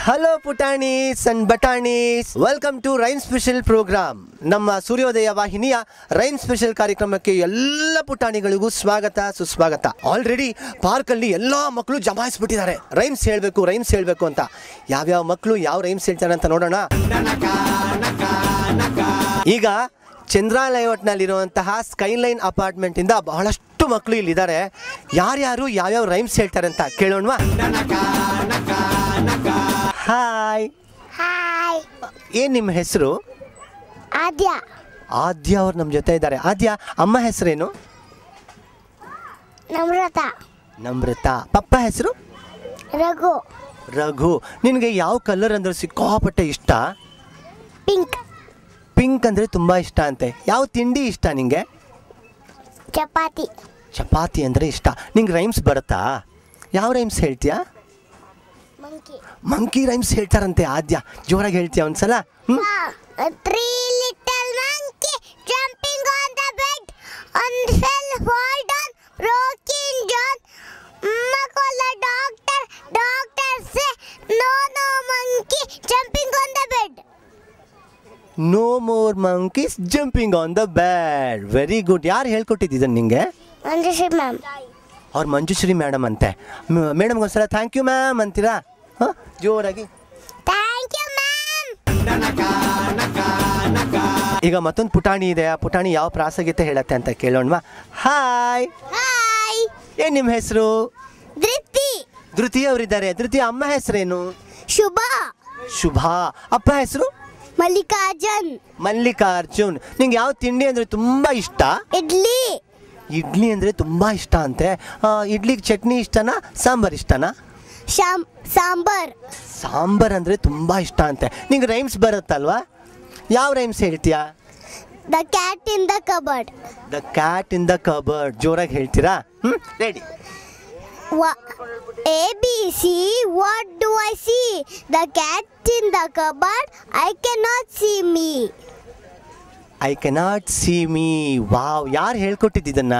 Hello ಪುಟಾಣೀಸ್ and ಬಟಾಣೀಸ್, welcome to rhyme special program. ನಮ್ಮ ಸೂರ್ಯೋದಯ ವಾಹಿನಿಯ ರೈಮ್ ಸ್ಪೆಷಲ್ ಕಾರ್ಯಕ್ರಮಕ್ಕೆ ಎಲ್ಲ ಪುಟಾಣಿಗಳಿಗೂ ಸ್ವಾಗತ ಸುಸ್ವಾಗತ. ಆಲ್ರೆಡಿ ಪಾರ್ಕಲ್ಲಿ ಎಲ್ಲ ಮಕ್ಕಳು ಜಮಾಯಿಸ್ಬಿಟ್ಟಿದ್ದಾರೆ ರೈಮ್ಸ್ ಹೇಳಬೇಕು ಅಂತ. ಯಾವ್ಯಾವ ಮಕ್ಕಳು ಯಾವ ರೈಮ್ಸ್ ಹೇಳ್ತಾರೆ ಅಂತ ನೋಡೋಣ. ಈಗ ಚಂದ್ರಾ ಲೇಔಟ್ನಲ್ಲಿರುವಂತಹ ಸ್ಕೈಲೈನ್ ಅಪಾರ್ಟ್ಮೆಂಟಿಂದ ಬಹಳಷ್ಟು ಮಕ್ಕಳು ಇಲ್ಲಿದ್ದಾರೆ. ಯಾರ್ಯಾರು ಯಾವ್ಯಾವ ರೈಮ್ಸ್ ಹೇಳ್ತಾರೆ ಅಂತ ಕೇಳೋಣವಾ? ಹಾಯ್ ಹಾಯ್, ಏನು ನಿಮ್ಮ ಹೆಸರು? ಆದ್ಯ. ಆದ್ಯ ಅವ್ರು ನಮ್ಮ ಜೊತೆ ಇದ್ದಾರೆ. ಆದ್ಯ, ಅಮ್ಮ ಹೆಸರೇನು? ನಮ್ರತ. ನಮ್ರತ. ಪಪ್ಪ ಹೆಸರು? ರಘು. ರಘು. ನಿನಗೆ ಯಾವ ಕಲರ್ ಅಂದ್ರೆ ಸಿಕ್ಕಾಪಟ್ಟೆ ಇಷ್ಟ? ಪಿಂಕ್. ಪಿಂಕ್ ಅಂದರೆ ತುಂಬ ಇಷ್ಟ ಅಂತೆ. ಯಾವ ತಿಂಡಿ ಇಷ್ಟ ನಿಂಗೆ? ಚಪಾತಿ. ಚಪಾತಿ ಅಂದರೆ ಇಷ್ಟ. ನಿಂಗೆ ರೈಮ್ಸ್ ಬರುತ್ತಾ? ಯಾವ ರೈಮ್ಸ್ ಹೇಳ್ತೀಯಾ? ಮಂಕಿ. ಮಂಕಿ ರೈಮ್ಸ್ ಹೇಳ್ತಾರಂತೆ. ಆದ್ಯ, ಜೋರಾಗಿ ಹೇಳ್ತೀಯ ಒಂದ್ಸಲ? Three little monkey jumping on the bed. One fell, hold on, broken John. Mama call the doctor. Doctor say no monkey jumping on the bed. No more monkeys jumping on the bed. Very good. ಯಾರು ಹೇಳ್ಕೊಟ್ಟಿದ್ದ ನಿಂಗೆ? Manjushree ma'am. ಅವ್ರು Manjushree madam ಅಂತೆ. ಮೇಡಮ್ಗೆ ಒಂದ್ಸಲ thank you ma'am ಅಂತೀರಾ? ಹಾಂ, ಜೋರಾಗಿ. Thank you ma'am. ಈಗ ಮತ್ತೊಂದು ಪುಟಾಣಿ ಇದೆ. ಆ ಪುಟಾಣಿ ಯಾವ ಪ್ರಾಸಗೀತೆ ಹೇಳತ್ತೆ ಅಂತ ಕೇಳೋಣವಾ? Hi hi. ಏನು ನಿಮ್ಮ ಹೆಸರು? ಧೃತಿ. ಧೃತಿ ಅವರಿದ್ದಾರೆ. ಧೃತಿ ಅಮ್ಮ ಹೆಸರೇನು? ಶುಭ. ಶುಭಾ. ಅಪ್ಪ ಹೆಸರು? ಮಲ್ಲಿಕಾರ್ಜುನ್. ಮಲ್ಲಿಕಾರ್ಜುನ್. ನಿಂಗೆ ಯಾವ ತಿಂಡಿ ಅಂದರೆ ತುಂಬ ಇಷ್ಟ? ಇಡ್ಲಿ. ಇಡ್ಲಿ ಅಂದರೆ ತುಂಬ ಇಷ್ಟ ಅಂತೆ. ಇಡ್ಲಿಗೆ ಚಟ್ನಿ ಇಷ್ಟನಾ, ಸಾಂಬಾರು ಇಷ್ಟನಾ? ಸಾಂಬಾರ್. ಸಾಂಬಾರ್ ಅಂದರೆ ತುಂಬ ಇಷ್ಟ ಅಂತೆ. ನಿಂಗೆ ರೈಮ್ಸ್ ಬರುತ್ತಲ್ವಾ? ಯಾವ ರೈಮ್ಸ್ ಹೇಳ್ತೀಯಾ? The cat in the cupboard. The cat in the cupboard. ಜೋರಾಗಿ ಹೇಳ್ತೀರಾ? Ready. A B C, what do I see? The cat in the cupboard, I cannot see me. I cannot see me. Wow, ಯಾರು ಹೇಳ್ಕೊಟ್ಟಿದ್ದನ್ನ?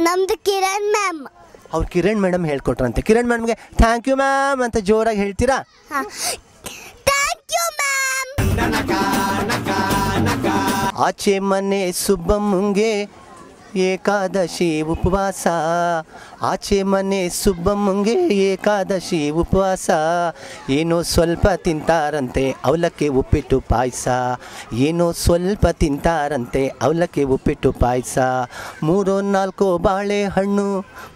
ನಮ್ದು Kiran ma'am. ಅವ್ರು Kiran madam ಹೇಳ್ಕೊಟ್ರಂತೆ. ಕಿರಣ್ ಮೇಡಮ್ಗೆ thank you ma'am ಅಂತ ಜೋರಾಗಿ ಹೇಳ್ತೀರಾ? Thank you ma'am. ಆಚೆ ಮನೆ ಸುಬ್ಬಮ್ಮಂಗೆ ಏಕಾದಶಿ ಉಪವಾಸ. ಆಚೆ ಮನೆ ಸುಬ್ಬಮ್ಮಂಗೆ ಏಕಾದಶಿ ಉಪವಾಸ. ಏನೋ ಸ್ವಲ್ಪ ತಿಂತಾರಂತೆ ಅವಲಕ್ಕಿ ಉಪ್ಪಿಟ್ಟು ಪಾಯಸ. ಏನೋ ಸ್ವಲ್ಪ ತಿಂತಾರಂತೆ ಅವಲಕ್ಕಿ ಉಪ್ಪಿಟ್ಟು ಪಾಯಸ. 3-4 ಬಾಳೆಹಣ್ಣು,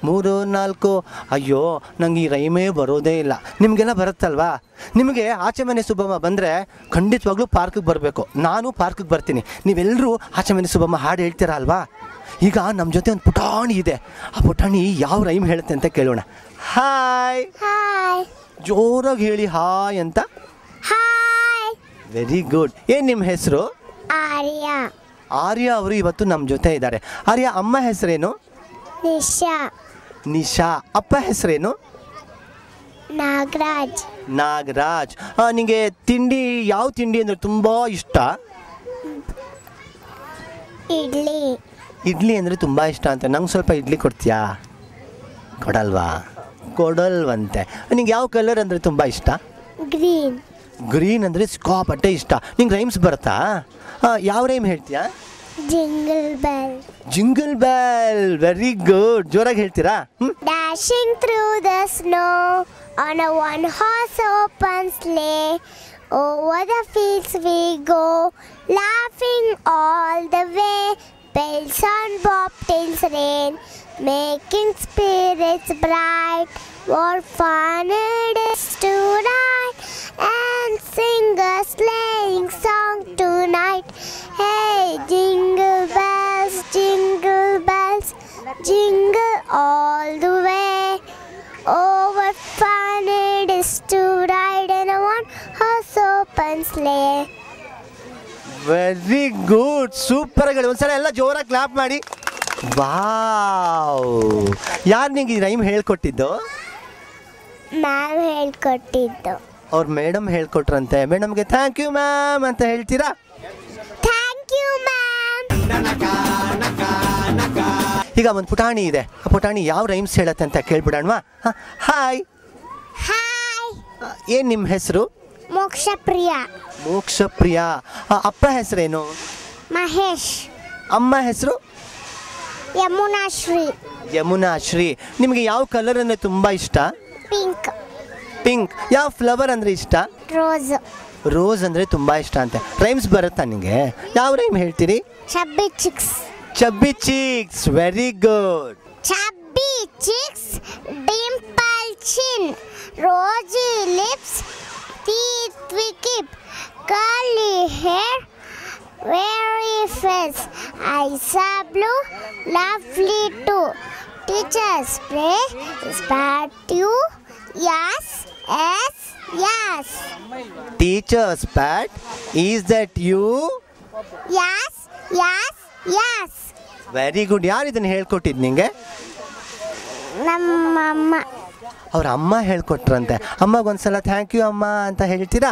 3-4. ಅಯ್ಯೋ, ನಂಗೆ ಈ ರೈಮೇ ಬರೋದೇ ಇಲ್ಲ. ನಿಮಗೆಲ್ಲ ಬರುತ್ತಲ್ವಾ? ನಿಮಗೆ ಆಚೆ ಮನೆ ಸುಬ್ಬಮ್ಮ ಬಂದರೆ ಖಂಡಿತವಾಗ್ಲೂ ಪಾರ್ಕಿಗೆ ಬರಬೇಕು. ನಾನು ಪಾರ್ಕಿಗೆ ಬರ್ತೀನಿ. ನೀವೆಲ್ಲರೂ ಆಚೆ ಮನೆ ಸುಬ್ಬಮ್ಮ ಹಾಡು ಹೇಳ್ತೀರಾ ಅಲ್ವಾ? ಈಗ ನಮ್ಮ ಜೊತೆ ಒಂದು ಪುಟಾಣಿ ಇದೆ. ಆ ಪುಟಾಣಿ ಯಾವ ರೈಮ್ ಹೇಳುತ್ತೆ ಅಂತ ಕೇಳೋಣ. ಹಾಯ್. ಹಾಯ್. ಜೋರಾಗಿ ಹೇಳಿ ಹಾಯ್ ಅಂತ. ಹಾಯ್. Very good. ಏನು ನಿಮ್ಮ ಹೆಸರು? ಆರ್ಯ. ಆರ್ಯ ಅವರು ಇವತ್ತು ನಮ್ಮ ಜೊತೆ ಇದ್ದಾರೆ. ಆರ್ಯ, ಅಮ್ಮ ಹೆಸರೇನು? ನಿಶಾ. ನಿಶಾ. ಅಪ್ಪ ಹೆಸರೇನು? ನಾಗರಾಜ್. ನಾಗರಾಜ್. ನಿಮಗೆ ತಿಂಡಿ ಯಾವ ತಿಂಡಿ ಅಂದರೆ ತುಂಬ ಇಷ್ಟ? ಇಡ್ಲಿ. ಇಡ್ಲಿ ಅಂದರೆ ತುಂಬ ಇಷ್ಟ ಅಂತ. ನಂಗೆ ಸ್ವಲ್ಪ ಇಡ್ಲಿ ಕೊಡ್ತೀಯಾ? ಕೊಡಲ್ವಾ? ಕೊಡಲ್ವಂತೆ. ನಿಂಗೆ ಯಾವ ಕಲರ್ ಅಂದರೆ ತುಂಬ ಇಷ್ಟ? ಗ್ರೀನ್. ಗ್ರೀನ್ ಅಂದರೆ ಸಿಕ್ಕಾಪಟ್ಟೆ ಇಷ್ಟ. ನಿಂಗೆ ರೈಮ್ಸ್ ಬರುತ್ತಾ? ಯಾವ ರೈಮ್ ಹೇಳ್ತೀಯಾ? Jingle bell. Jingle bell. Very good. ಜೋರಾಗಿ ಹೇಳ್ತೀರಾ? Dashing through the snow on a one-horse open sleigh, over the fields we go, laughing all the way. Bells on bobtails ring, making spirits bright. What fun it is to ride and sing a sleighing song tonight. Hey, jingle bells, jingle all the way. Oh, what fun it is to ride in a one-horse open sleigh. Very good. Super ಆಗಿ. ಒಂದ್ಸಲ ಎಲ್ಲ ಜೋರಾಗಿ clap ಮಾಡಿ. Wow. ಯಾರು ನಿಂಗೆ ಈ rhyme ಹೇಳ್ಕೊಟ್ಟಿದ್ದು? Ma'am ಹೇಳ್ಕೊಟ್ಟಿದ್ದು. ಅವ್ರ ಮೇಡಮ್ ಹೇಳ್ಕೊಟ್ರಂತೆ. ಮೇಡಮ್ಗೆ ಥ್ಯಾಂಕ್ ಯು ಮ್ಯಾಮ್ ಅಂತ ಹೇಳ್ತೀರಾ? Thank you ma'am. ಈಗ ಒಂದು ಪುಟಾಣಿ ಇದೆ. ಆ ಪುಟಾಣಿ ಯಾವ ರೈಮ್ಸ್ ಹೇಳತ್ತೆ ಅಂತ ಕೇಳ್ಬಿಡೋಣವಾ? ಹಾಯ್. ಹಾಯ್. ಏನು ನಿಮ್ಮ ಹೆಸರು? ಮೋಕ್ಷಪ್ರಿಯ. ಮೋಕ್ಷಪ್ರಿಯ. ಅಪ್ಪ ಹೆಸರೇನು? ಮಹೇಶ್. ಅಮ್ಮ ಹೆಸರು? ಯಮುನಾಶ್ರೀ. ಯಮುನಾಶ್ರೀ. ನಿಮಗೆ ಯಾವ ಕಲರ್ ಅಂದರೆ ತುಂಬ ಇಷ್ಟ? ಪಿಂಕ್. ಪಿಂಕ್. ಯಾವ ಫ್ಲವರ್ ಅಂದರೆ ಇಷ್ಟ? ರೋಸ್. ರೋಸ್ ಅಂದರೆ ತುಂಬ ಇಷ್ಟ ಅಂತೆ. ರೈಮ್ಸ್ ಬರುತ್ತಾ ನಿಮಗೆ? ಯಾವ ರೈಮ್ ಹೇಳ್ತೀರಿ? Chubby cheeks. Chubby cheeks. Very good. Chubby cheeks, dimple chin, rosy lips, teeth we keep, curly hair, very face, eyes are blue, lovely too. Teachers pray, is that you? Yes, yes, yes. Teacher's pet, is that you? Yes, yes, yes. Very good. ಯಾರು ಇದನ್ನು ಹೇಳ್ಕೊಟ್ಟಿದ್ದು ನಿಮಗೆ? ನಮ್ಮ ಅಮ್ಮ. ಅವ್ರ ಅಮ್ಮ ಹೇಳ್ಕೊಟ್ರಂತೆ. ಅಮ್ಮಗೊಂದ್ಸಲ thank you ಅಮ್ಮ ಅಂತ ಹೇಳ್ತೀರಾ?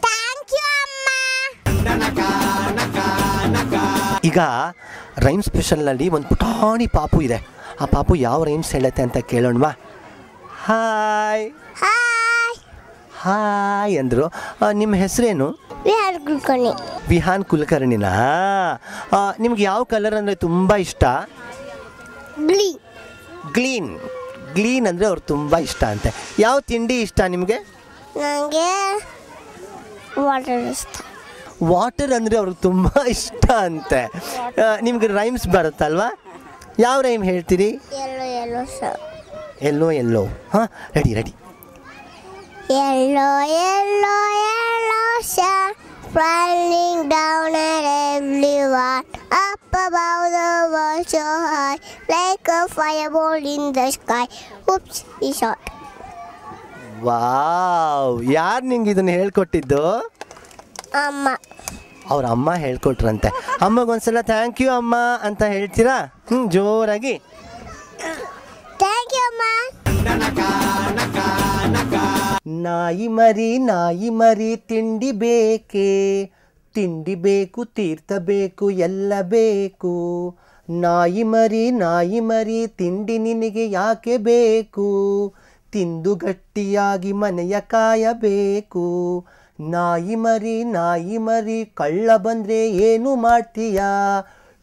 ಥ್ಯಾಂಕ್ ಯು ಅಮ್ಮ. ಈಗ ರೈಮ್ ಸ್ಪೆಷಲ್ನಲ್ಲಿ ಒಂದು ಪುಟಾಣಿ ಪಾಪು ಇದೆ. ಆ ಪಾಪು ಯಾವ ರೈಮ್ಸ್ ಹೇಳುತ್ತೆ ಅಂತ ಕೇಳೋಣವಾ? ಹಾಯ್ ಹಾಯ್ ಹಾಯ್ ಅಂದರು. ನಿಮ್ಮ ಹೆಸರೇನು? ವಿಹಾನ್ ಕುಲಕರ್ಣಿ. ವಿಹಾನ್ ಕುಲಕರ್ಣಿನಾ? ನಿಮ್ಗೆ ಯಾವ ಕಲರ್ ಅಂದರೆ ತುಂಬ ಇಷ್ಟ? ಗ್ರೀನ್. ಗ್ರೀನ್. ಗ್ರೀನ್ ಅಂದರೆ ಅವ್ರು ತುಂಬ ಇಷ್ಟ ಅಂತೆ. ಯಾವ ತಿಂಡಿ ಇಷ್ಟ ನಿಮಗೆ? ನನಗೆ ವಾಟರ್ ಇಷ್ಟ. ವಾಟರ್ ಅಂದರೆ ಅವ್ರಿಗೆ ತುಂಬ ಇಷ್ಟ ಅಂತೆ. ನಿಮ್ಗೆ ರೈಮ್ಸ್ ಬರುತ್ತಲ್ವಾ? ಯಾವ ರೈಮ್ ಹೇಳ್ತೀರಿ? ಎಲ್ಲೋ ಎಲ್ಲೋ ಸರ್. ಎಲ್ಲೋ ಎಲ್ಲೋ. ಹಾಂ, ready ready. Yellow yellow yellow sir, falling down at everyone, up above the world so high, like a fireball in the sky. Oops, he shot. Wow. ಯಾರು ನಿಂಗೆ ಇದನ್ನು ಹೇಳ್ಕೊಟ್ಟಿದ್ದು? ಅಮ್ಮ. ಅವ್ರ ಅಮ್ಮ ಹೇಳ್ಕೊಟ್ರಂತೆ. ಅಮ್ಮಗೊಂದ್ಸಲ ಥ್ಯಾಂಕ್ ಯು ಅಮ್ಮ ಅಂತ ಹೇಳ್ತೀರಾ? ಜೋರಾಗಿ. ಥ್ಯಾಂಕ್ ಯು ಅಮ್ಮ. ನಾಯಿ ಮರಿ ತಿಂಡಿ ಬೇಕೆ, ತಿಂಡಿ ಬೇಕು, ತೀರ್ಥ ಬೇಕು, ಎಲ್ಲ ಬೇಕು. ನಾಯಿ ಮರಿ ತಿಂಡಿ ನಿನಗೆ ಯಾಕೆ ಬೇಕು? ತಿಂದು ಗಟ್ಟಿಯಾಗಿ ಮನೆಯ ಕಾಯಬೇಕು. ನಾಯಿ ಮರಿ ಕಳ್ಳ ಬಂದ್ರೆ ಏನು ಮಾಡ್ತೀಯಾ?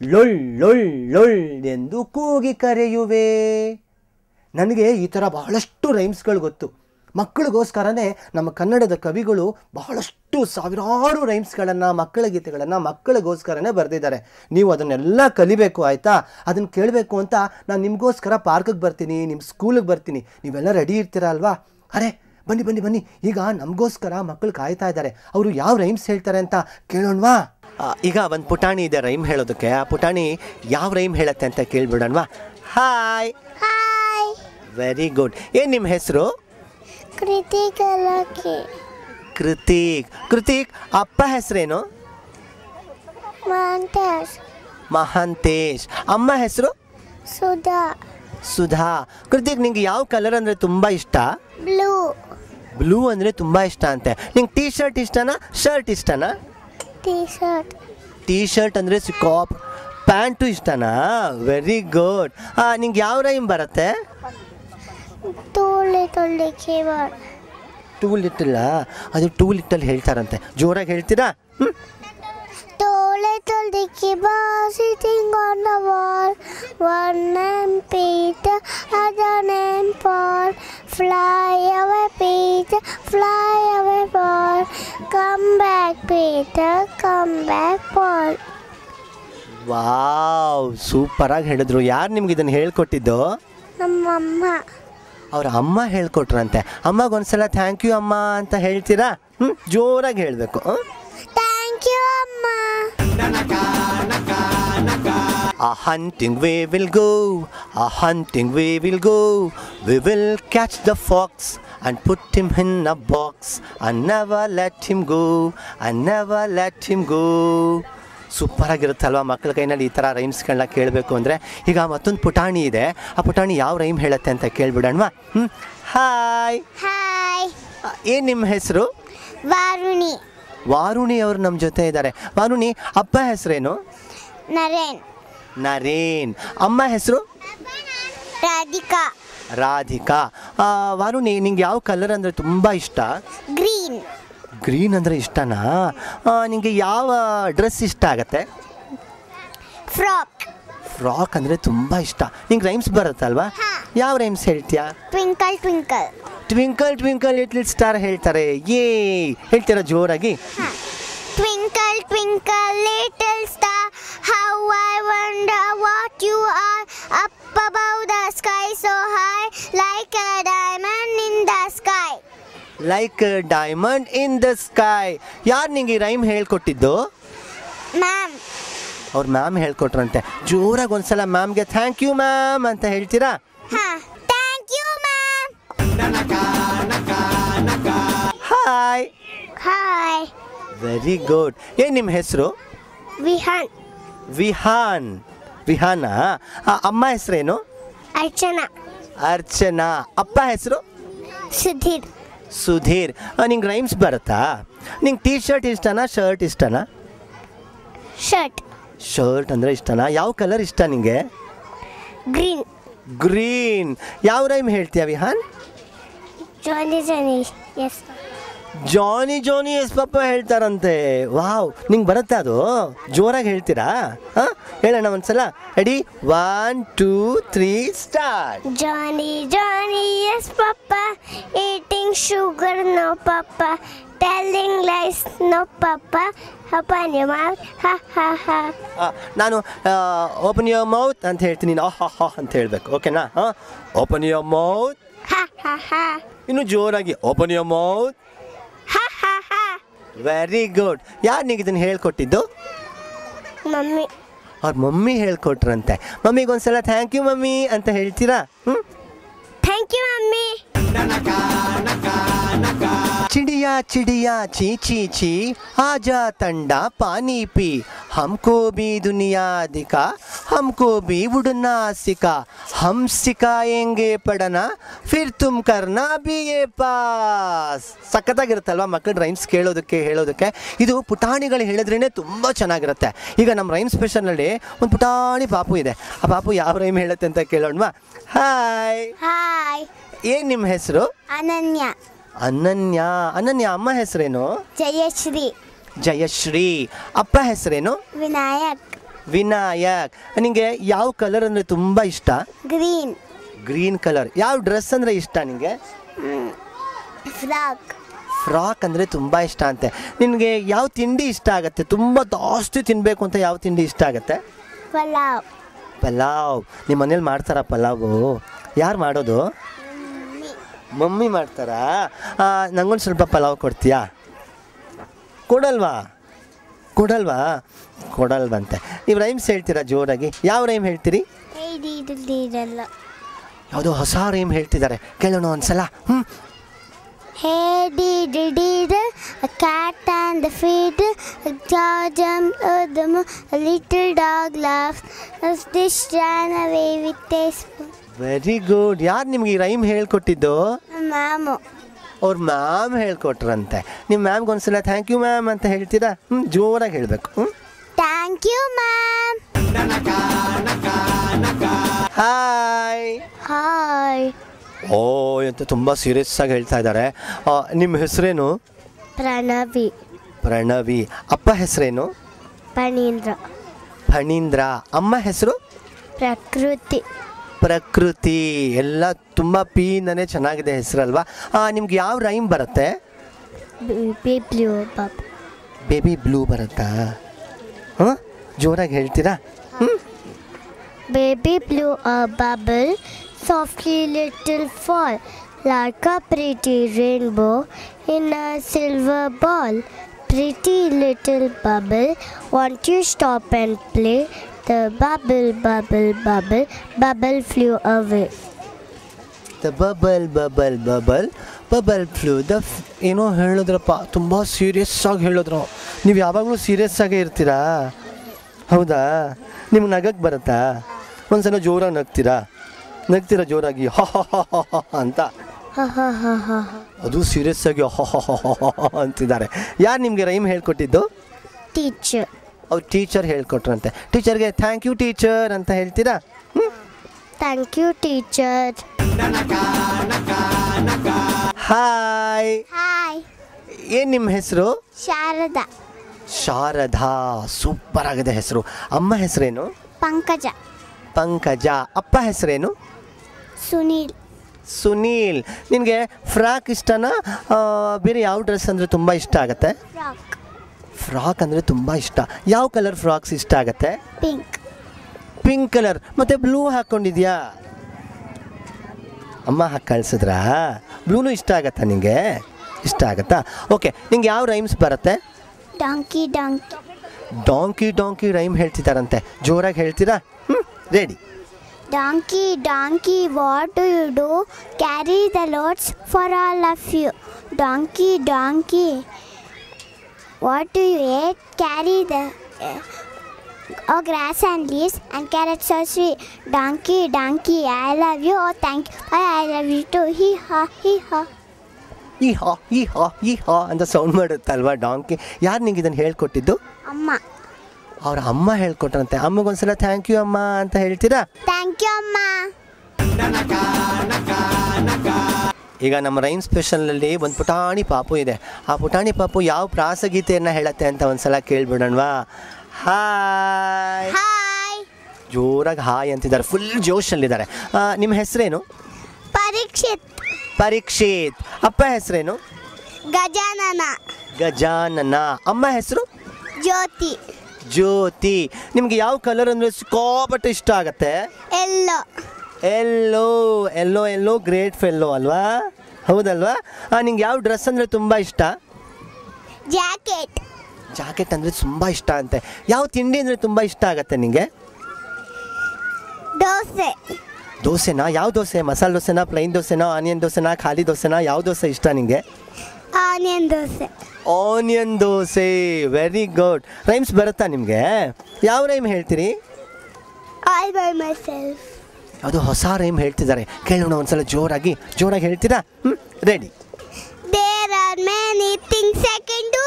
ಲೊಳ್ ಲೊಳ್ ಲೊಳ್ ಎಂದು ಕೂಗಿ ಕರೆಯುವೆ. ನನಗೆ ಈ ಥರ ಬಹಳಷ್ಟು ರೈಮ್ಸ್ಗಳು ಗೊತ್ತು. ಮಕ್ಕಳಿಗೋಸ್ಕರನೇ ನಮ್ಮ ಕನ್ನಡದ ಕವಿಗಳು ಬಹಳಷ್ಟು ಸಾವಿರಾರು ರೈಮ್ಸ್ಗಳನ್ನು, ಮಕ್ಕಳ ಗೀತೆಗಳನ್ನು ಮಕ್ಕಳಿಗೋಸ್ಕರನೇ ಬರೆದಿದ್ದಾರೆ. ನೀವು ಅದನ್ನೆಲ್ಲ ಕಲಿಬೇಕು, ಆಯಿತಾ? ಅದನ್ನು ಕೇಳಬೇಕು ಅಂತ ನಾನು ನಿಮಗೋಸ್ಕರ ಪಾರ್ಕಿಗೆ ಬರ್ತೀನಿ, ನಿಮ್ಮ ಸ್ಕೂಲಿಗೆ ಬರ್ತೀನಿ. ನೀವೆಲ್ಲ ರೆಡಿ ಇರ್ತೀರಾ ಅಲ್ವಾ? ಅರೆ ಬನ್ನಿ ಬನ್ನಿ ಬನ್ನಿ. ಈಗ ನಮಗೋಸ್ಕರ ಮಕ್ಕಳು ಕಾಯ್ತಾ ಇದ್ದಾರೆ. ಅವರು ಯಾವ ರೈಮ್ಸ್ ಹೇಳ್ತಾರೆ ಅಂತ ಕೇಳೋಣವಾ? ಈಗ ಒಂದು ಪುಟಾಣಿ ಇದೆ ರೈಮ್ ಹೇಳೋದಕ್ಕೆ. ಆ ಪುಟಾಣಿ ಯಾವ ರೈಮ್ ಹೇಳುತ್ತೆ ಅಂತ ಕೇಳ್ಬಿಡೋಣವಾ? Hi hi. Very good. ಏನು ನಿಮ್ಮ ಹೆಸರು? ಕೃತಿಕ್ ಅಲಕ್ಕಿ. ಕೃತಿಕ್. ಅಪ್ಪ ಹೆಸರೇನು? ಮಹಾಂತೇಶ್. ಅಮ್ಮ ಹೆಸರು? ಸುಧಾ. ಕೃತಿಕ್, ನಿಂಗೆ ಯಾವ ಕಲರ್ ಅಂದರೆ ತುಂಬ ಇಷ್ಟ? ಬ್ಲೂ ಅಂದರೆ ತುಂಬ ಇಷ್ಟ ಅಂತೆ. ನಿಂಗೆ ಟೀ ಶರ್ಟ್ ಇಷ್ಟನಾ, ಶರ್ಟ್ ಇಷ್ಟನಾ? ಟೀ ಶರ್ಟ್ ಅಂದರೆ ಸಿಕಾಪ್. ಪ್ಯಾಂಟು ಇಷ್ಟನಾ? Very good. ನಿಂಗೆ ಯಾವ ರೈಮ್ ಬರುತ್ತೆ? Two little. ಅದು ಟೂ ಲಿಟಲ್ ಹೇಳ್ತಾರಂತೆ. ಜೋರಾಗಿ ಹೇಳ್ತೀರಾ? Two little dicky birds sitting on the wall, one named Peter, other named Paul. Fly away Peter, fly away Paul. Come back Peter, come back Paul. Wow, ಸೂಪರಾಗಿ ಹೇಳಿದ್ರು. ಯಾರು ನಿಮ್ಗೆ ಇದನ್ನು ಹೇಳ್ಕೊಟ್ಟಿದ್ದು? ನಮ್ಮಮ್ಮ. ಅವ್ರ ಅಮ್ಮ ಹೇಳ್ಕೊಟ್ರಂತೆ. ಅಮ್ಮಗೊಂದ್ಸಲ ಥ್ಯಾಂಕ್ ಯು ಅಮ್ಮ ಅಂತ ಹೇಳ್ತೀರಾ? ಜೋರಾಗಿ ಹೇಳಬೇಕು. ಥ್ಯಾಂಕ್ ಯು ಅಮ್ಮ. A hunting we will go, a hunting we will go. We will catch the fox and put him in a box and never let him go, and never let him go. ಸೂಪರಾಗಿರುತ್ತಲ್ವ ಮಕ್ಕಳ ಕೈನಲ್ಲಿ ಈ ಥರ ರೈಮ್ಸ್ಗಳನ್ನ ಕೇಳಬೇಕು ಅಂದರೆ. ಈಗ ಮತ್ತೊಂದು ಪುಟಾಣಿ ಇದೆ. ಆ ಪುಟಾಣಿ ಯಾವ ರೈಮ್ ಹೇಳುತ್ತೆ ಅಂತ ಕೇಳ್ಬಿಡೋಣವಾ? ಹಾಯ್. ಏನು ನಿಮ್ಮ ಹೆಸರು? ವಾರುಣಿ ಅವರು ನಮ್ಮ ಜೊತೆ ಇದ್ದಾರೆ. ವಾರುಣಿ, ಅಪ್ಪ ಹೆಸರೇನು? ನರೇನ್. ಅಮ್ಮ ಹೆಸರು? ರಾಧಿಕಾ. ವಾರು ನಿಂಗೆ ಯಾವ ಕಲರ್ ಅಂದರೆ ತುಂಬ ಇಷ್ಟ? ಗ್ರೀನ್. ಗ್ರೀನ್ ಅಂದರೆ ಇಷ್ಟನಾ? ನಿಂಗೆ ಯಾವ ಡ್ರೆಸ್ ಇಷ್ಟ ಆಗತ್ತೆ? ಫ್ರಾಕ್. ಫ್ರಾಕ್ ಅಂದರೆ ತುಂಬ ಇಷ್ಟ. ನಿಂಗೆ ರೈಮ್ಸ್ ಬರುತ್ತಲ್ವಾ? ಯಾವ ರೈಮ್ಸ್ ಹೇಳ್ತೀಯಾ? Twinkle twinkle. Twinkle twinkle little star ಹೇಳ್ತಾರೆ. ಹೇಳ್ತೀರಾ ಜೋರಾಗಿ? Twinkle, twinkle, little star, how I wonder what you are. Up above the sky so high, like a diamond in the sky. Like diamond in the sky. ಯಾರು ನಿಂಗೆ ಈ rhyme ಹೇಳ್ಕೊಟ್ಟಿದ್ದು? Ma'am. ಅವ್ರ ma'am ಹೇಳ್ಕೊಟ್ರಂತೆ. ಜೋರಾಗಿ ಒಂದ್ಸಲ ಮ್ಯಾಮ್ಗೆ ಥ್ಯಾಂಕ್ ಯು ಮ್ಯಾಮ್ ಅಂತ ಹೇಳ್ತೀರಾ? Thank you ma'am. Hi. Hi. Very good. ಏನು ನಿಮ್ಮ ಹೆಸರು? ವಿಹಾನ್. ವಿಹಾನಾ? ಅಮ್ಮ ಹೆಸರೇನು? ಅರ್ಚನಾ. ಅರ್ಚನಾ. ಅಪ್ಪ ಹೆಸರು? ಸುಧೀರ್. ನಿಂಗೆ ರೈಮ್ಸ್ ಬರುತ್ತಾ? ನಿಂಗೆ ಟೀ ಶರ್ಟ್ ಇಷ್ಟನಾ ಶರ್ಟ್ ಇಷ್ಟನಾ? ಶರ್ಟ್ ಅಂದರೆ ಇಷ್ಟನಾ? ಯಾವ ಕಲರ್ ಇಷ್ಟ ನಿಂಗೆ? ಗ್ರೀನ್. ಯಾವ ರೈಮ್ ಹೇಳ್ತೀಯ ವಿಹಾನ್? ಜಾನಿ ಎಸ್ ಪಪ್ಪ ಹೇಳ್ತಾರಂತೆ. ವಾವ್, ನಿಂಗೆ ಬರುತ್ತೆ ಅದು? ಜೋರಾಗಿ ಹೇಳ್ತೀರಾ? ಹೇಳೋಣ ಒಂದ್ಸಲ. Ready? 1 2 3 start. Johnny yes papa, eating sugar no papa, telling lies no papa, open your mouth ha ha ha. ನಾನು ಓಪನ್ ಯುವರ್ ಮೌತ್ ಅಂತ ಹೇಳ್ತೀನಿ, ನೀನು ಹಾ ಅಂತ ಹೇಳಬೇಕು. ಓಕೆನಾ? Open your mouth. ha ha ha. ಇನ್ನು ಜೋರಾಗಿ open your mouth. ha ha ha. Very good. ಯಾರು ನಿಂಗೆ ಇದನ್ನು ಹೇಳ್ಕೊಟ್ಟಿದ್ದು? ಮಮ್ಮಿ. ಅವ್ರ ಮಮ್ಮಿ ಹೇಳ್ಕೊಟ್ರಂತೆ. ಮಮ್ಮಿಗೆ ಒಂದ್ಸಲ ಥ್ಯಾಂಕ್ ಯು ಮಮ್ಮಿ ಅಂತ ಹೇಳ್ತೀರಾ? Thank you mummy. चिड़िया चिड़िया ची ची ची, आजा तंडा पानी पी, हमको भी दुनिया दिखा, हमको भी उड़ना सिखा, हम सिखाएंगे पढ़ना, फिर तुम करना BA ಪಾಸ್. ಸಖತ್ತಾಗಿರುತ್ತಲ್ವ ಮಕ್ಕಳು ರೈಮ್ಸ್ ಕೇಳೋದಕ್ಕೆ ಹೇಳೋದಕ್ಕೆ? ಇದು ಪುಟಾಣಿಗಳು ಹೇಳಿದ್ರೇ ತುಂಬ ಚೆನ್ನಾಗಿರುತ್ತೆ. ಈಗ ನಮ್ಮ ರೈಮ್ ಸ್ಪೆಷಲ್ನಲ್ಲಿ ಒಂದು ಪುಟಾಣಿ ಪಾಪು ಇದೆ. ಆ ಪಾಪು ಯಾವ ರೈಮ್ ಹೇಳುತ್ತೆ ಅಂತ ಕೇಳೋಣವಾ? ಹಾಯ್. ಏನು ನಿಮ್ಮ ಹೆಸರು? ಅನನ್ಯ. ಅಮ್ಮ ಹೆಸರೇನು? ಜಯಶ್ರೀ. ಅಪ್ಪ ಹೆಸರೇನು? ವಿನಾಯಕ್. ನಿಂಗೆ ಯಾವ ಕಲರ್ ಅಂದರೆ ತುಂಬ ಇಷ್ಟ? Green colour. ಯಾವ ಡ್ರೆಸ್ ಅಂದರೆ ಇಷ್ಟ ನಿನಗೆ? ಫ್ರಾಕ್ ಅಂದರೆ ತುಂಬ ಇಷ್ಟ ಅಂತೆ. ನಿನಗೆ ಯಾವ ತಿಂಡಿ ಇಷ್ಟ ಆಗುತ್ತೆ? ತುಂಬ ಜಾಸ್ತಿ ತಿನ್ನಬೇಕು ಅಂತ ಯಾವ ತಿಂಡಿ ಇಷ್ಟ ಆಗುತ್ತೆ? ಪಲಾವ್. ನಿಮ್ಮ ಮನೇಲಿ ಮಾಡ್ತಾರಾ ಪಲಾವು? ಯಾರು ಮಾಡೋದು? ಮಮ್ಮಿ ಮಾಡ್ತಾರಾ? ನಂಗೊಂದು ಸ್ವಲ್ಪ ಪಲಾವ್ ಕೊಡ್ತೀಯಾ? ಕೊಡಲ್ವಂತೆ. ನೀವು ರೈಮ್ಸ್ ಹೇಳ್ತೀರಾ ಜೋರಾಗಿ? ಯಾವ ರೈಮ್ ಹೇಳ್ತೀರಿ? ಯಾವುದೋ ಹೊಸ ರೈಮ್ ಹೇಳ್ತಿದ್ದಾರೆ, ಕೇಳೋಣ ಒಂದ್ಸಲ. Hey did a cat and the fiddle, a dog jumped over the moon, a little dog laughed, as this ran away with a spoon. Very good. ಯಾರು ನಿಮ್ಗೆ ಈ ರೈಮ್ ಹೇಳ್ಕೊಟ್ಟಿದ್ದು? ಮ್ಯಾಮು. ಅವ್ರ ಮ್ಯಾಮ್ ಹೇಳ್ಕೊಟ್ರಂತೆ. ನಿಮ್ಮ ಮ್ಯಾಮ್ಗೆ ಒಂದ್ಸಲ ಥ್ಯಾಂಕ್ ಯು ಮ್ಯಾಮ್ ಅಂತ ಹೇಳ್ತೀರಾ? ಜೋರಾಗಿ ಹೇಳಬೇಕು. Thank you ma'am. ಹಾಯ್. ಅಂತ ತುಂಬ ಸೀರಿಯಸ್ ಆಗಿ ಹೇಳ್ತಾ ಇದ್ದಾರೆ. ನಿಮ್ಮ ಹೆಸರೇನು? ಪ್ರಣವಿ. ಅಪ್ಪ ಹೆಸರೇನು? ಫಣೀಂದ್ರ. ಅಮ್ಮ ಹೆಸರು? ಪ್ರಕೃತಿ. ಎಲ್ಲ ತುಂಬ ಪೀನೇ ಚೆನ್ನಾಗಿದೆ ಹೆಸರಲ್ವಾ? ನಿಮ್ಗೆ ಯಾವ ರೈಮ್ ಬರುತ್ತೆ? ಬೇಬಿ ಬ್ಲೂ ಬರುತ್ತಾ? ಜೋರಾಗಿ ಹೇಳ್ತೀರಾ? Baby blew a bubble, softly little fall, like a pretty rainbow in a silver ball. Pretty little bubble, won't you stop and play? The bubble, bubble, bubble, bubble flew away. The bubble flew. ಏನೋ ಹೇಳಿದ್ರಪ್ಪ, ತುಂಬ serious ಆಗಿ ಹೇಳಿದ್ರು. ನೀವು ಯಾವಾಗಲೂ serious ಆಗೇ ಇರ್ತೀರಾ? ಹೌದಾ? ನಿಮ್ಗೆ ನಗಕ್ಕೆ ಬರುತ್ತಾ? ಒಂದ್ಸಲ ಜೋರಾಗಿ ನಗ್ತೀರಾ ಜೋರಾಗಿ ಅಂತ? ಅದು ಸೀರಿಯಸ್ ಆಗಿ ಅಂತಿದ್ದಾರೆ. ಯಾರು ನಿಮಗೆ ರೈಮ್ ಹೇಳ್ಕೊಟ್ಟಿದ್ದು? ಟೀಚರ್. ಅವ್ರು ಟೀಚರ್ ಹೇಳ್ಕೊಟ್ರಂತೆ. ಟೀಚರ್ಗೆ ಥ್ಯಾಂಕ್ ಯು ಟೀಚರ್ ಅಂತ ಹೇಳ್ತೀರಾ? Thank you teacher. Hi, hi. ಏನು ನಿಮ್ಮ ಹೆಸರು? ಶಾರದಾ. ಶಾರದಾ, ಸೂಪರ್ ಆಗಿದೆ ಹೆಸರು. ಅಮ್ಮ ಹೆಸರೇನು? ಪಂಕಜ. ಪಂಕಜ. ಅಪ್ಪ ಹೆಸರೇನು? ಸುನೀಲ್. ಸುನೀಲ್. ನಿನಗೆ ಫ್ರಾಕ್ ಇಷ್ಟನಾ, ಬೇರೆ ಯಾವ ಡ್ರೆಸ್ ಅಂದರೆ ತುಂಬ ಇಷ್ಟ ಆಗುತ್ತೆ? ಫ್ರಾಕ್. ಫ್ರಾಕ್ ಅಂದರೆ ತುಂಬ ಇಷ್ಟ. ಯಾವ ಕಲರ್ ಫ್ರಾಕ್ಸ್ ಇಷ್ಟ ಆಗುತ್ತೆ? ಪಿಂಕ್. Pink colour. ಮತ್ತು ಬ್ಲೂ ಹಾಕ್ಕೊಂಡಿದ್ಯಾ? ಅಮ್ಮ ಹಾಕಿ ಕಳಿಸಿದ್ರಾ? ಬ್ಲೂನು ಇಷ್ಟ ಆಗತ್ತಾ ನಿನಗೆ? ಇಷ್ಟ ಆಗುತ್ತಾ? ಓಕೆ, ನಿಂಗೆ ಯಾವ ರೈಮ್ಸ್ ಬರುತ್ತೆ? Donkey donkey. Donkey donkey rhyme ಹೇಳ್ತಿದ್ದಾರಂತೆ, ಜೋರಾಗಿ ಹೇಳ್ತೀರಾ? Ready. Donkey, donkey, what do you do? Carry the loads for all of you. Donkey, donkey, what do you eat? Carry the grass and leaves and carrots are sweet. Donkey, donkey, I love you. Oh, thank you. I love you too. Hee ha, hee ha. ಈ ಹಾ ಈ ಹಾ ಈ ಹಾ ಅಂತ sound ಮಾಡುತ್ತಲ್ವಾ donkey. ಯಾರು ನಿಂಗೆ ಇದನ್ನು ಹೇಳ್ಕೊಟ್ಟಿದ್ದು? ಅಮ್ಮ. ಅವ್ರ ಅಮ್ಮ ಹೇಳ್ಕೊಟ್ರಂತೆ. ಅಮ್ಮಗೊಂದ್ಸಲ ಥ್ಯಾಂಕ್ ಯು ಅಮ್ಮ ಅಂತ ಹೇಳ್ತೀರಾ? ಥ್ಯಾಂಕ್ ಯು ಅಮ್ಮ. ಈಗ ನಮ್ಮ ರೈಮ್ ಸ್ಪೆಷಲಲ್ಲಿ ಒಂದು ಪುಟಾಣಿ ಪಾಪು ಇದೆ. ಆ ಪುಟಾಣಿ ಪಾಪು ಯಾವ ಪ್ರಾಸಗೀತೆಯನ್ನು ಹೇಳತ್ತೆ ಅಂತ ಒಂದ್ಸಲ ಕೇಳ್ಬಿಡೋಣವಾ? ಹಾಯ್. ಹಾಯ್. ಜೋರಾಗಿ ಹಾಯ್ ಅಂತಿದ್ದಾರೆ, ಫುಲ್ ಜೋಶಲ್ಲಿದ್ದಾರೆ. ನಿಮ್ಮ ಹೆಸರೇನು? ಪರೀಕ್ಷಿತ್. ಪರೀಕ್ಷಿತ್. ಅಪ್ಪ ಹೆಸರೇನು? ಗಜಾನನ. ಗಜಾನನ. ಅಮ್ಮ ಹೆಸರು? ಜ್ಯೋತಿ. ಜ್ಯೋತಿ. ನಿಮ್ಗೆ ಯಾವ ಕಲರ್ ಅಂದರೆ ಸಿಕ್ಕಾಪಟ್ಟೆ ಇಷ್ಟ ಆಗತ್ತೆ? ಎಲ್ಲೋ. ಎಲ್ಲೋ. ಎಲ್ಲೋ ಎಲ್ಲೋ ಗ್ರೇಟ್ ಫೆಲ್ಲೋ ಅಲ್ವಾ? ಹೌದಲ್ವಾ? ನಿಂಗೆ ಯಾವ ಡ್ರೆಸ್ ಅಂದರೆ ತುಂಬ ಇಷ್ಟ? ಜಾಕೆಟ್. ಜಾಕೆಟ್ ಅಂದರೆ ತುಂಬ ಇಷ್ಟ ಅಂತೆ. ಯಾವ ತಿಂಡಿ ಅಂದರೆ ತುಂಬ ಇಷ್ಟ ಆಗತ್ತೆ ನಿಂಗೆ? ದೋಸೆ. ದೋಸೆನಾ? ಯಾವ ದೋಸೆ? ಮಸಾಲೆ ದೋಸೆನಾ, ಪ್ಲೈನ್ ದೋಸೆನಾ, ಆನಿಯನ್ ದೋಸೆನಾ, ಖಾಲಿ ದೋಸೆನಾ? ಯಾವ ದೋಸೆ ಇಷ್ಟ ನಿಂಗೆ? Onion dosa. Onion dosa. Very good. Rhymes ಬರುತ್ತಾ ನಿಮಗೆ? ಯಾವ ರೈಮ್ ಹೇಳ್ತೀರಿ? All by my self. ಅದು ಹೊಸ ರೈಮ್ ಹೇಳ್ತಿದ್ದಾರೆ, ಕೇಳೋಣ ಒಂದ್ಸಲ. ಜೋರಾಗಿ ಜೋರಾಗಿ ಹೇಳ್ತೀರಾ? Ready. There are many things I can do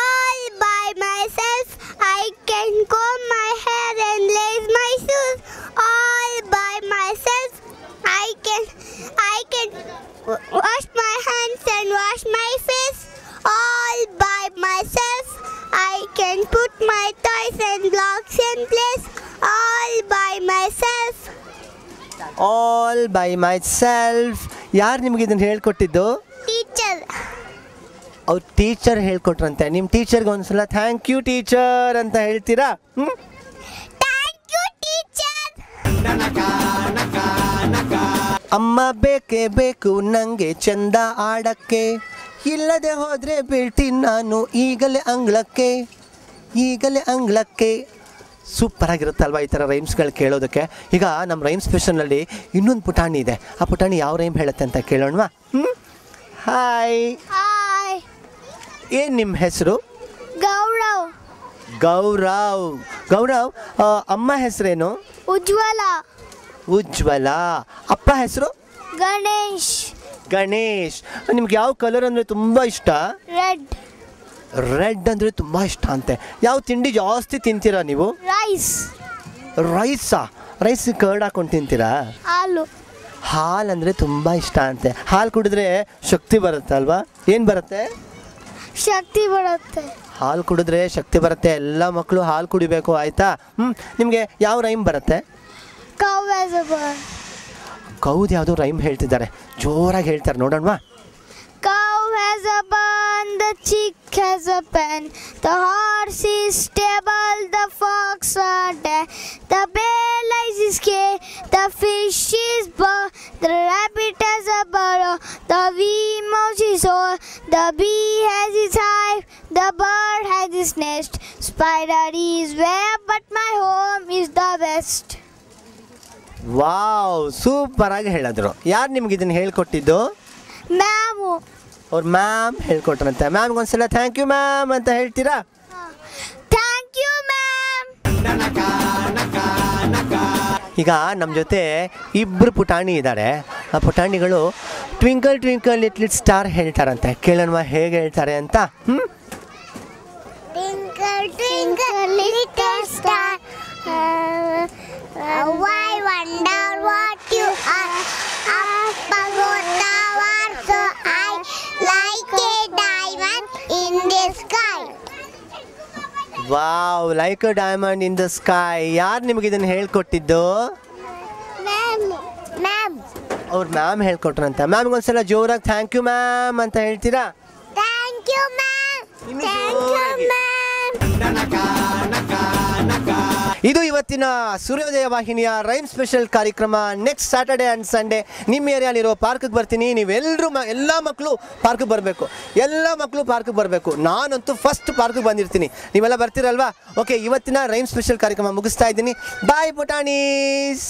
all by myself. I can comb my hair and lace my shoes all by myself. I can wash my hands and wash my face all by myself. I can put my toys and blocks in place all by myself. All by my self. ಯಾರು ನಿಮಗೆ ಇದನ್ನು ಹೇಳ್ಕೊಟ್ಟಿದ್ದು? Teacher. ಅವ್ರು teacher ಹೇಳ್ಕೊಟ್ರಂತೆ. ನಿಮ್ಮ ಟೀಚರ್ಗೆ ಒಂದ್ಸಲ thank you teacher ಅಂತ ಹೇಳ್ತೀರಾ? Thank you teacher. ಅಮ್ಮ ಬೇಕೇ ಬೇಕು ನನಗೆ ಚಂದ ಆಡಕ್ಕೆ, ಇಲ್ಲದೆ ಹೋದರೆ ಬೀಳ್ತೀನಿ ನಾನು ಈಗಲೇ ಅಂಗಳಕ್ಕೆ, ಈಗಲೇ ಅಂಗಳಕ್ಕೆ. ಸೂಪರ್ ಆಗಿರುತ್ತಲ್ವ ಈ ಥರ ರೈಮ್ಸ್ಗಳು ಕೇಳೋದಕ್ಕೆ. ಈಗ ನಮ್ಮ ರೈಮ್ ಸ್ಪೆಷಲ್ನಲ್ಲಿ ಇನ್ನೊಂದು ಪುಟಾಣಿ ಇದೆ. ಆ ಪುಟಾಣಿ ಯಾವ ರೈಮ್ ಹೇಳುತ್ತೆ ಅಂತ ಕೇಳೋಣವಾ? ಹಾಯ್. ಹಾಯ್. ಏನು ನಿಮ್ಮ ಹೆಸರು? ಗೌರವ್. ಗೌರವ್. ಗೌರವ್. ಅಮ್ಮ ಹೆಸರೇನು? ಉಜ್ವಲ. ಉಜ್ವಲ. ಅಪ್ಪ ಹೆಸರು? ಗಣೇಶ್. ಗಣೇಶ್. ನಿಮ್ಗೆ ಯಾವ ಕಲರ್ ಅಂದರೆ ತುಂಬ ಇಷ್ಟ? ರೆಡ್. ರೆಡ್ ಅಂದರೆ ತುಂಬ ಇಷ್ಟ ಅಂತೆ. ಯಾವ ತಿಂಡಿ ಜಾಸ್ತಿ ತಿಂತೀರಾ ನೀವು? ರೈಸ್. ರೈಸಾ? ರೈಸ್ ಕರ್ಡ್ ಹಾಕೊಂಡು ತಿಂತೀರಾ? ಹಾಲು. ಹಾಲು ಅಂದರೆ ತುಂಬ ಇಷ್ಟ ಅಂತೆ. ಹಾಲು ಕುಡಿದ್ರೆ ಶಕ್ತಿ ಬರುತ್ತೆ ಅಲ್ವಾ? ಏನು ಬರುತ್ತೆ? ಶಕ್ತಿ ಬರುತ್ತೆ. ಹಾಲು ಕುಡಿದ್ರೆ ಶಕ್ತಿ ಬರುತ್ತೆ. ಎಲ್ಲ ಮಕ್ಕಳು ಹಾಲು ಕುಡಿಬೇಕು, ಆಯಿತಾ? ನಿಮಗೆ ಯಾವ ರೈಮ್ ಬರುತ್ತೆ? Cow has a bird. ಕೌದು ಯಾವುದೋ ರೈಮ್ ಹೇಳ್ತಿದ್ದಾರೆ, ಜೋರಾಗಿ ಹೇಳ್ತಾರೆ ನೋಡೋಣವಾ? Cow has a bun, the chick has a pen, the horse is stable, the fox are dead, the bear lies his cage, the fish is bound, the rabbit has a burrow, the wee mouse is hole, the bee has his hive, the bird has his nest, spider is where, but my home is the best. Wow, super ಆಗಿ ಹೇಳಿದ್ರು. ಯಾರು ನಿಮ್ಗೆ ಇದನ್ನು ಹೇಳ್ಕೊಟ್ಟಿದ್ದು? Ma'am. ಅವ್ರ ma'am ಹೇಳ್ಕೊಟ್ರಂತೆ. ಮ್ಯಾಮ್ಗೆ ಒಂದ್ಸಲ thank you ma'am ಅಂತ ಹೇಳ್ತೀರಾ? Thank you ma'am. ಈಗ ನಮ್ಮ ಜೊತೆ ಇಬ್ಬರು ಪುಟಾಣಿ ಇದ್ದಾರೆ. ಆ ಪುಟಾಣಿಗಳು ಟ್ವಿಂಕಲ್ ಟ್ವಿಂಕಲ್ ಲಿಟ್ಲ್ ಸ್ಟಾರ್ ಹೇಳ್ತಾರಂತೆ. ಕೇಳೋಣ ಹೇಗೆ ಹೇಳ್ತಾರೆ ಅಂತ. Twinkle, twinkle, little star, why wonder what you are? Up wow, like a diamond in the sky. ಯಾರು ನಿಮಗೆ ಇದನ್ನು ಹೇಳ್ಕೊಟ್ಟಿದ್ದು? ಮ್ಯಾಮ್. ಅವ್ರು ಮ್ಯಾಮ್ ಹೇಳ್ಕೊಟ್ರಂತ. ಮ್ಯಾಮ್ಗೆ ಒಂದ್ಸಲ ಜೋರಾಗಿ ಥ್ಯಾಂಕ್ ಯು ಮ್ಯಾಮ್ ಅಂತ ಹೇಳ್ತೀರಾ? Thank you ma'am. ಇನ್ನು ಥ್ಯಾಂಕ್ ಯು ಜೋರಾಗಿ. ಮ್ಯಾಮ್. ಇದು ಇವತ್ತಿನ ಸೂರ್ಯೋದಯ ವಾಹಿನಿಯ ರೈಮ್ ಸ್ಪೆಷಲ್ ಕಾರ್ಯಕ್ರಮ. ನೆಕ್ಸ್ಟ್ ಸ್ಯಾಟರ್ಡೆ ಆ್ಯಂಡ್ ಸಂಡೇ ನಿಮ್ಮ ಏರಿಯಾಲಿರೋ ಪಾರ್ಕಿಗೆ ಬರ್ತೀನಿ. ನೀವೆಲ್ಲರೂ ಎಲ್ಲ ಮಕ್ಕಳು ಪಾರ್ಕಿಗೆ ಬರಬೇಕು. ಎಲ್ಲ ಮಕ್ಕಳು ಪಾರ್ಕಿಗೆ ಬರಬೇಕು. ನಾನಂತೂ ಫಸ್ಟ್ ಪಾರ್ಕಿಗೆ ಬಂದಿರ್ತೀನಿ. ನೀವೆಲ್ಲ ಬರ್ತೀರಲ್ವಾ? ಓಕೆ, ಇವತ್ತಿನ ರೈಮ್ ಸ್ಪೆಷಲ್ ಕಾರ್ಯಕ್ರಮ ಮುಗಿಸ್ತಾ ಇದ್ದೀನಿ. ಬಾಯ್ ಪುಟಾಣೀಸ್.